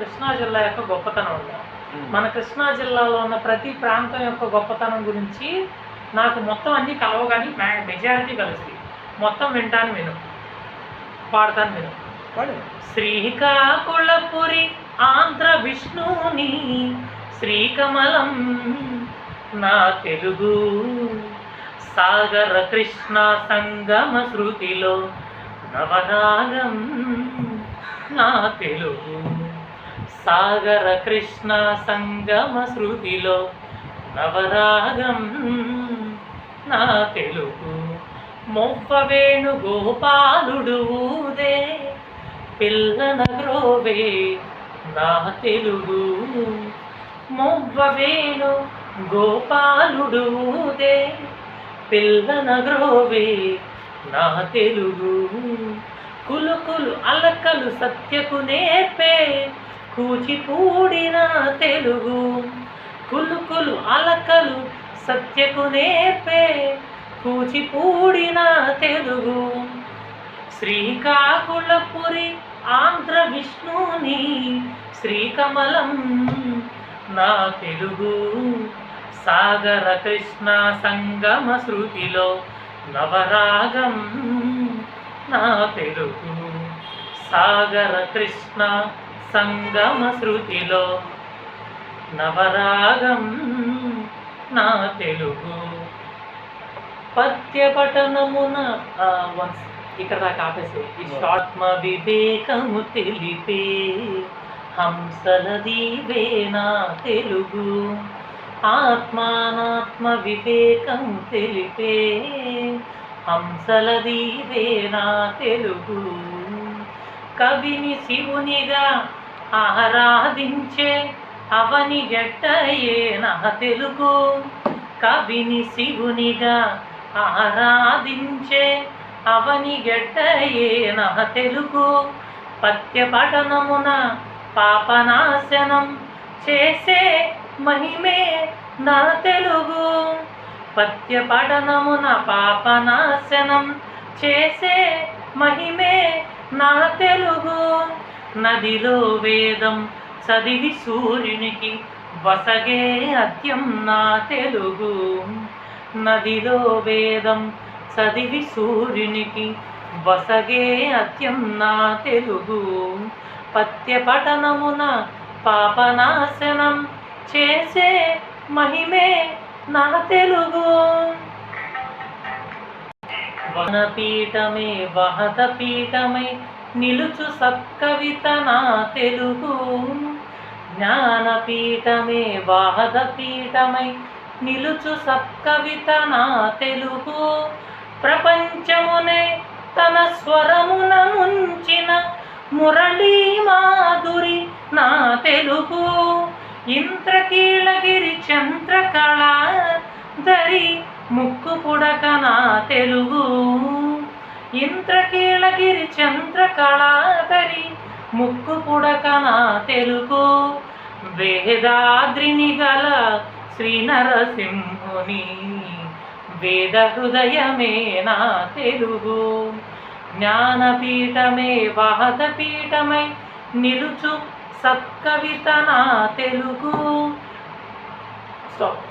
కృష్ణా జిల్లా యొక్క గొప్పతనం ఉంది. మన కృష్ణా జిల్లాలో ఉన్న ప్రతి ప్రాంతం యొక్క గొప్పతనం గురించి నాకు మొత్తం అన్నీ కలవు, కానీ మెజారిటీ కలిసి మొత్తం వింటాను, విను, పాడతాను, విను. శ్రీకాకుళపురి ఆంధ్ర విష్ణుని శ్రీకమలం నా తెలుగు, సాగర కృష్ణ సంగమ శృతిలో నవరాగం నా తెలుగు, సాగర కృష్ణ సంగమ శృతిలో నవరాగం నా తెలుగు. మొవ్వ వేణు గోపాలుడు ఊదే పిల్లన గ్రోవే నా తెలుగు, మొవ్వ వేణు గోపాలుడు ఊదే పిల్లన గ్రోవే నా తెలుగు. కులుకులు అలకలు సత్యకు నేర్పే కూచిపూడి నా తెలుగు, కులుకులు అలకలు సత్యకు నేర్పే కూచిపూడి నా తెలుగు. శ్రీకాకుళపురి ఆంధ్ర విష్ణుని శ్రీకమలం నా తెలుగు, సాగర కృష్ణ సంగమ శృతిలో నవరాగం నా తెలుగు, సాగర కృష్ణ సంగమ శృతిలో నవరాగం నా తెలుగు. పద్య పఠనమున ఇక్కడ దాకా ఆపేసి ఆత్మ వివేకము తెలిపే హంసల దీవే నా తెలుగు, ఆత్మానాత్మ వివేకం తెలిపే హంసల దీవే నా తెలుగు. కవిని శివునిగా ఆరాధించే అవని గట్టయే నా తెలుగు, కవిని శివునిగా ఆరాధించే అవని గట్టయే నా తెలుగు. పద్య పఠనమున పాపనాశనం చేసే మహిమే నా తెలుగు, పద్య పఠనమున పాపనాశనం చేసే మహిమే నా తెలుగు. నదిలో వేదం చదివి సూర్యునికి వసగే అద్యం నా తెలుగు, నదిలో వేదం చదివి సూర్యునికి వసగే అద్యం నా తెలుగు. పద్య పఠనమున పాపనాశనం చేసే మహిమే నా తెలుగు. వనపీఠమే వహత పీఠమై నిలుచు సత్కవిత నా తెలుగు, జ్ఞానపీఠమే వాహద పీఠమై నిలుచు సత్కవిత నా తెలుగు. ప్రపంచమునే తన స్వరమున ముంచిన మురళీ మాధురి నా తెలుగు, ఇంద్రకీలగిరి చంద్రకళాధరి ముక్కు పుడక నా తెలుగు, ఇంద్రకీలగిరి చంద్రకళాధరి ముక్కు పుడక నా తెలుగు. వేదాద్రిని గల శ్రీ నరసింహుని వేద హృదయమే నా తెలుగు, జ్ఞానపీఠమే వాహద పీఠమై నిలుచు సత్కవిత నా తెలుగు. స్టాప్.